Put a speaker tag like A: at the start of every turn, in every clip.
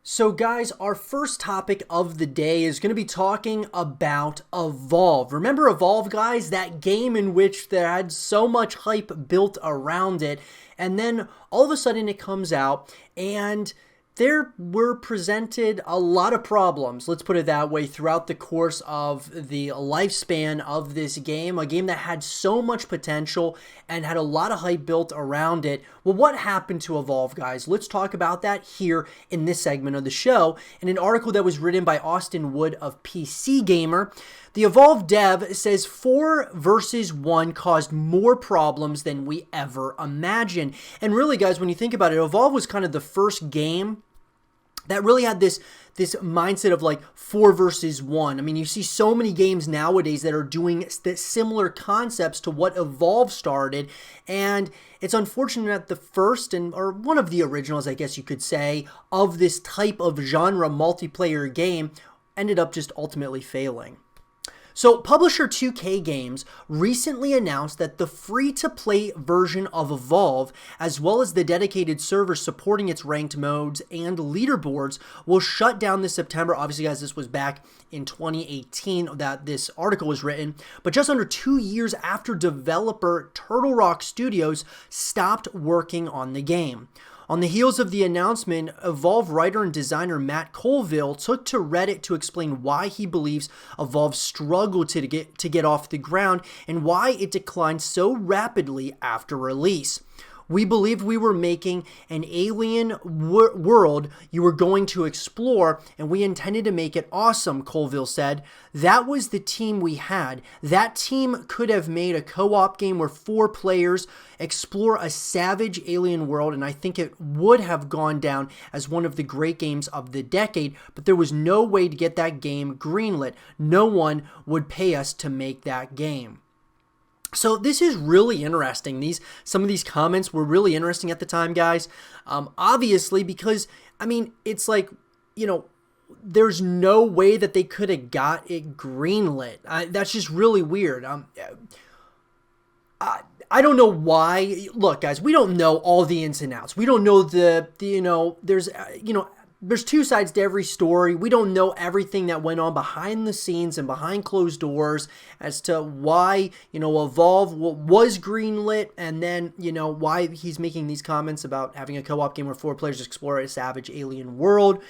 A: So guys, our first topic of the day is going to be talking about Evolve. Remember Evolve, guys? That game in which there had so much hype built around it, and then all of a sudden it comes out and there were presented a lot of problems, let's put it that way, throughout the course of the lifespan of this game. A game that had so much potential and had a lot of hype built around it. Well, what happened to Evolve, guys? Let's talk about that here in this segment of the show. In an article that was written by Austin Wood of PC Gamer, the Evolve dev says 4 versus 1 caused more problems than we ever imagined. And really, guys, when you think about it, Evolve was kind of the first game that really had this mindset of like 4 versus 1. I mean, you see so many games nowadays that are doing similar concepts to what Evolve started, and it's unfortunate that the first or one of the originals, I guess you could say, of this type of genre multiplayer game ended up just ultimately failing. So, publisher 2K Games recently announced that the free-to-play version of Evolve, as well as the dedicated server supporting its ranked modes and leaderboards, will shut down this September. Obviously, guys, this was back in 2018 that this article was written, but just under 2 years after developer Turtle Rock Studios stopped working on the game. On the heels of the announcement, Evolve writer and designer Matt Colville took to Reddit to explain why he believes Evolve struggled to get off the ground and why it declined so rapidly after release. We believed we were making an alien world you were going to explore, and we intended to make it awesome, Colville said. That was the team we had. That team could have made a co-op game where 4 players explore a savage alien world, and I think it would have gone down as one of the great games of the decade, but there was no way to get that game greenlit. No one would pay us to make that game. So this is really interesting. Some of these comments were really interesting at the time, guys. Obviously, because, I mean, it's like, there's no way that they could have got it greenlit. That's just really weird. I don't know why. Look, guys, we don't know all the ins and outs. We don't know there's 2 sides to every story. We don't know everything that went on behind the scenes and behind closed doors as to why, Evolve was greenlit, and then, why he's making these comments about having a co-op game where 4 players explore a savage alien world.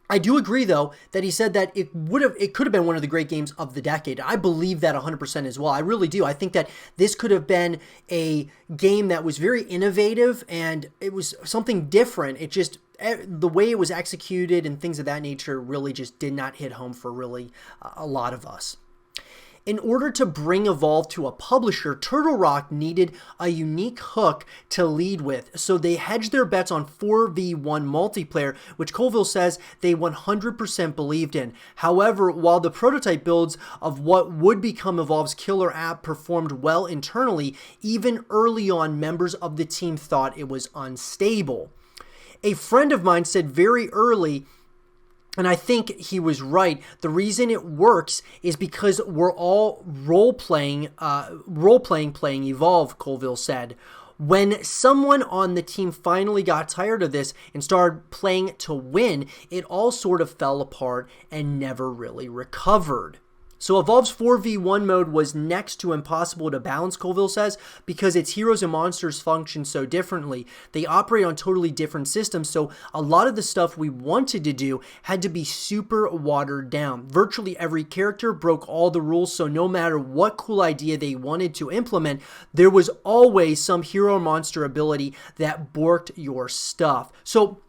A: I do agree, though, that he said that it could have been one of the great games of the decade. I believe that 100% as well. I really do. I think that this could have been a game that was very innovative and it was something different. It just, the way it was executed and things of that nature really just did not hit home for really a lot of us. In order to bring Evolve to a publisher, Turtle Rock needed a unique hook to lead with, so they hedged their bets on 4v1 multiplayer, which Colville says they 100% believed in. However, while the prototype builds of what would become Evolve's killer app performed well internally, even early on, members of the team thought it was unstable. A friend of mine said very early, and I think he was right, the reason it works is because we're all role-playing playing Evolve, Colville said. When someone on the team finally got tired of this and started playing to win, it all sort of fell apart and never really recovered. So Evolve's 4v1 mode was next to impossible to balance, Colville says, because its heroes and monsters function so differently. They operate on totally different systems, so a lot of the stuff we wanted to do had to be super watered down. Virtually every character broke all the rules, so no matter what cool idea they wanted to implement, there was always some hero or monster ability that borked your stuff. So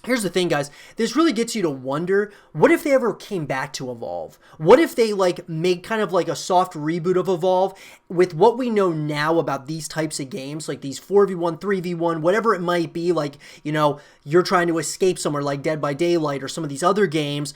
A: here's the thing, guys. This really gets you to wonder, what if they ever came back to Evolve? What if they made kind of like a soft reboot of Evolve with what we know now about these types of games, like these 4v1, 3v1, whatever it might be, like, you're trying to escape somewhere like Dead by Daylight or some of these other games.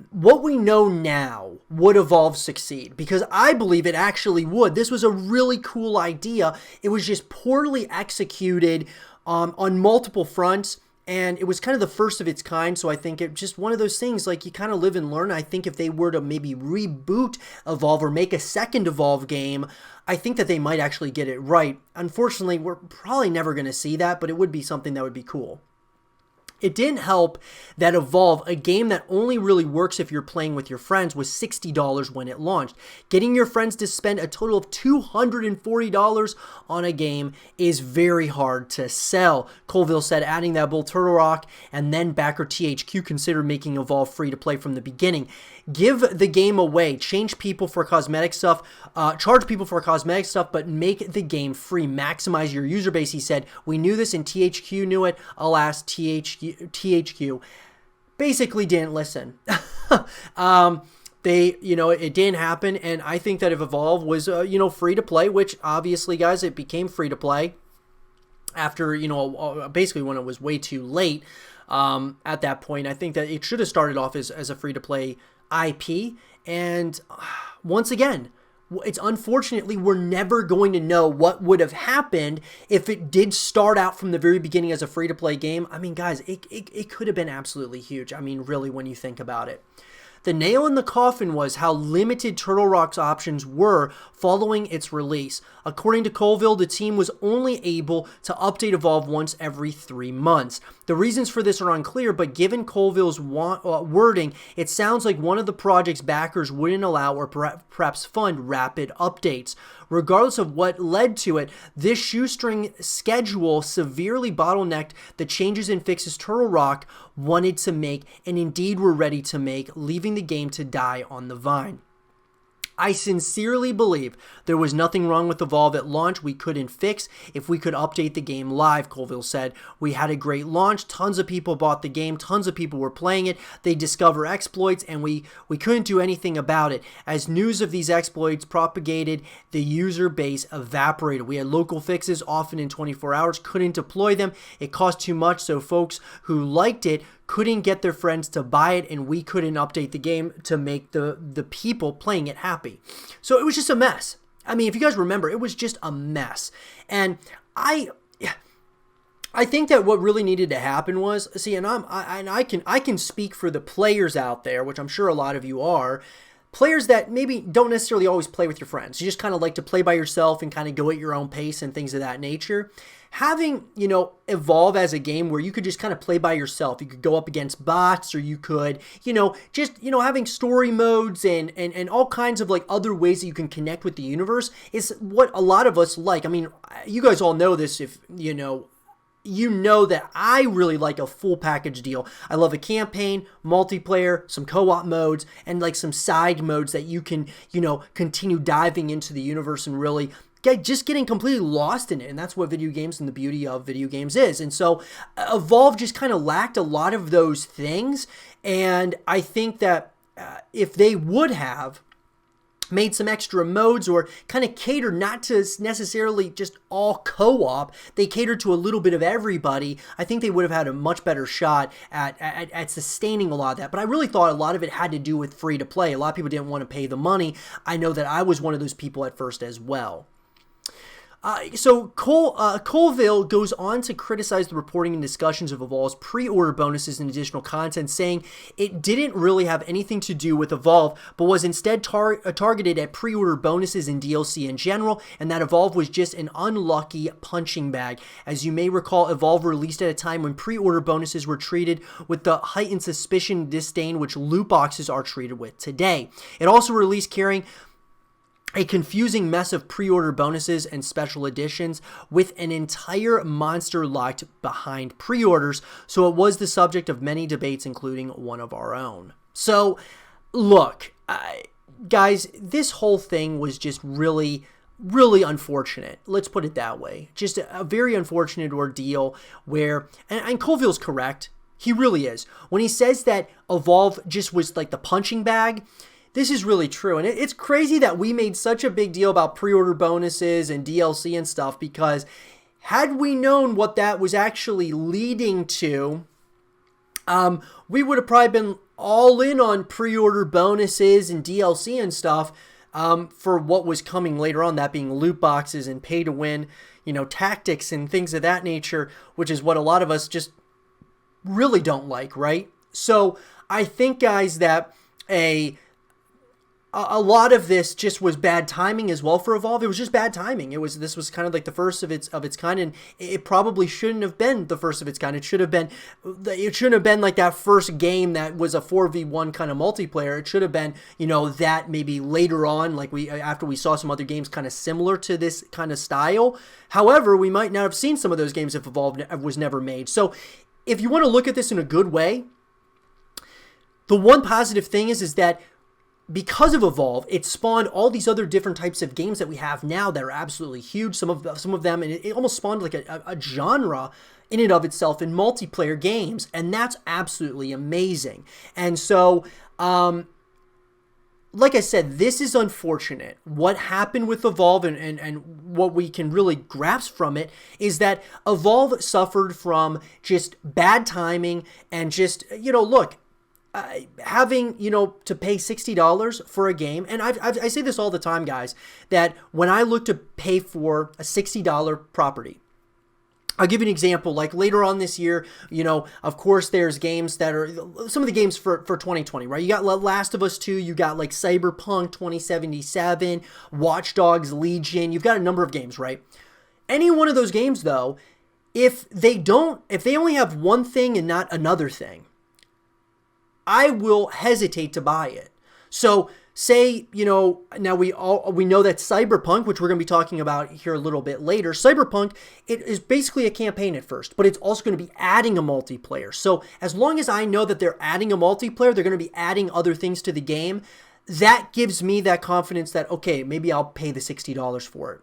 A: What we know now, would Evolve succeed? Because I believe it actually would. This was a really cool idea. It was just poorly executed on multiple fronts. And it was kind of the first of its kind, so I think it's just one of those things, like, you kind of live and learn. I think if they were to maybe reboot Evolve or make a second Evolve game, I think that they might actually get it right. Unfortunately, we're probably never going to see that, but it would be something that would be cool. It didn't help that Evolve, a game that only really works if you're playing with your friends, was $60 when it launched. Getting your friends to spend a total of $240 on a game is very hard to sell. Colville said, adding that both Turtle Rock and then backer THQ considered making Evolve free to play from the beginning. Give the game away, change people for cosmetic stuff, charge people for cosmetic stuff, but make the game free. Maximize your user base, he said. We knew this and THQ knew it. Alas, THQ basically didn't listen. It didn't happen, and I think that if Evolve was, free to play, which obviously, guys, it became free to play after, basically when it was way too late at that point. I think that it should have started off as a free to play IP, and once again, it's unfortunately we're never going to know what would have happened if it did start out from the very beginning as a free-to-play game. I mean, guys, it could have been absolutely huge. I mean, really, when you think about it. The nail in the coffin was how limited Turtle Rock's options were following its release. According to Colville, the team was only able to update Evolve once every 3 months. The reasons for this are unclear, but given Colville's wording, it sounds like one of the project's backers wouldn't allow or perhaps fund rapid updates. Regardless of what led to it, this shoestring schedule severely bottlenecked the changes and fixes Turtle Rock wanted to make and indeed were ready to make, leaving the game to die on the vine. I sincerely believe there was nothing wrong with Evolve at launch we couldn't fix if we could update the game live, Colville said. We had a great launch, tons of people bought the game, tons of people were playing it, they discover exploits, and we couldn't do anything about it. As news of these exploits propagated, the user base evaporated. We had local fixes, often in 24 hours, couldn't deploy them, it cost too much, so folks who liked it couldn't get their friends to buy it, and we couldn't update the game to make the people playing it happy. So it was just a mess. I mean, if you guys remember, it was just a mess. And I think that what really needed to happen was, see, and I can speak for the players out there, which I'm sure a lot of you are, players that maybe don't necessarily always play with your friends. You just kind of like to play by yourself and kind of go at your own pace and things of that nature. Having, Evolve as a game where you could just kind of play by yourself. You could go up against bots, or you could, having story modes and all kinds of like other ways that you can connect with the universe is what a lot of us like. I mean, you guys all know this if, you know that I really like a full package deal. I love a campaign, multiplayer, some co-op modes, and like some side modes that you can, continue diving into the universe and really just getting completely lost in it. And that's what video games and the beauty of video games is. And so Evolve just kind of lacked a lot of those things. And I think that if they would have made some extra modes or kind of catered not to necessarily just all co-op, they catered to a little bit of everybody, I think they would have had a much better shot at sustaining a lot of that. But I really thought a lot of it had to do with free to play. A lot of people didn't want to pay the money. I know that I was one of those people at first as well. So Colville goes on to criticize the reporting and discussions of Evolve's pre-order bonuses and additional content, saying it didn't really have anything to do with Evolve, but was instead targeted at pre-order bonuses and DLC in general, and that Evolve was just an unlucky punching bag. As you may recall, Evolve released at a time when pre-order bonuses were treated with the heightened suspicion and disdain which loot boxes are treated with today. It also released carrying a confusing mess of pre-order bonuses and special editions with an entire monster locked behind pre-orders, so it was the subject of many debates, including one of our own. So, look, guys, this whole thing was just really unfortunate. Let's put it that way. Just a very unfortunate ordeal where, and Colville's correct, he really is. When he says that Evolve just was like the punching bag, this is really true, and it's crazy that we made such a big deal about pre-order bonuses and DLC and stuff, because had we known what that was actually leading to, we would have probably been all in on pre-order bonuses and DLC and stuff for what was coming later on, that being loot boxes and pay-to-win, tactics and things of that nature, which is what a lot of us just really don't like, right? So I think, guys, that a lot of this just was bad timing as well for Evolve. It was just bad timing. This was kind of like the first of its kind, and it probably shouldn't have been the first of its kind. It shouldn't have been like that first game that was a 4v1 kind of multiplayer. It should have been, that maybe later on, like after we saw some other games kind of similar to this kind of style. However, we might not have seen some of those games if Evolve was never made. So if you want to look at this in a good way, the one positive thing is that because of Evolve, it spawned all these other different types of games that we have now that are absolutely huge. Some of them, and it almost spawned like a genre in and of itself in multiplayer games, and that's absolutely amazing. And so, like I said, this is unfortunate. What happened with Evolve and what we can really grasp from it is that Evolve suffered from just bad timing and just, look, having, to pay $60 for a game, and I say this all the time, guys, that when I look to pay for a $60 property, I'll give you an example. Like later on this year, of course, there's games that are some of the games for 2020, right? You got Last of Us 2, you got like Cyberpunk 2077, Watch Dogs Legion. You've got a number of games, right? Any one of those games, though, if they only have one thing and not another thing, I will hesitate to buy it. So say, now we know that Cyberpunk, which we're going to be talking about here a little bit later, Cyberpunk, it is basically a campaign at first, but it's also going to be adding a multiplayer. So as long as I know that they're adding a multiplayer, they're going to be adding other things to the game, that gives me that confidence that, okay, maybe I'll pay the $60 for it.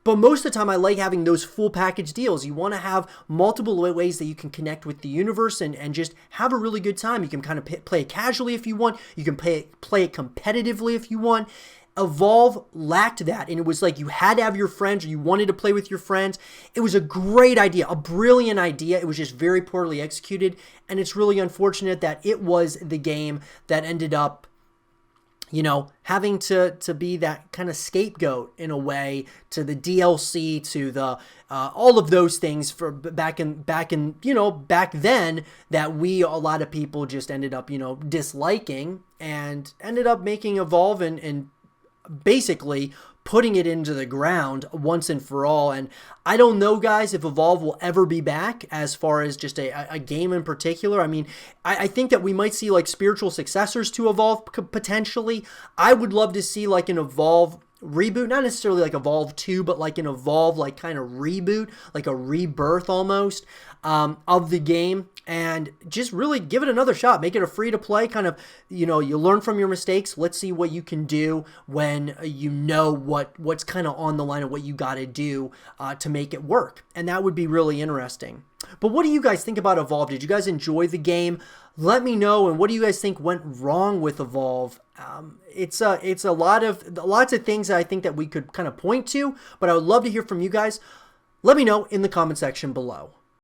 A: But most of the time, I like having those full package deals. You want to have multiple ways that you can connect with the universe and just have a really good time. You can kind of play it casually if you want. You can play it competitively if you want. Evolve lacked that, and it was like you had to have your friends, or you wanted to play with your friends. It was a great idea, a brilliant idea. It was just very poorly executed, and it's really unfortunate that it was the game that ended up having to be that kind of scapegoat in a way to the DLC, to the all of those things for back then that a lot of people just ended up disliking and ended up making Evolve and basically putting it into the ground once and for all. And I don't know, guys, if Evolve will ever be back as far as just a game in particular. I mean, I think that we might see like spiritual successors to Evolve potentially. I would love to see like an Evolve reboot, not necessarily like Evolve 2, but like an Evolve like kind of reboot, like a rebirth almost of the game, and just really give it another shot. Make it a free to play kind of, you learn from your mistakes. Let's see what you can do when what's kind of on the line of what you got to do to make it work. And that would be really interesting. But what do you guys think about Evolve? Did you guys enjoy the game? Let me know. And what do you guys think went wrong with Evolve? It's lots of things that I think that we could kind of point to, but I would love to hear from you guys. Let me know in the comment section below.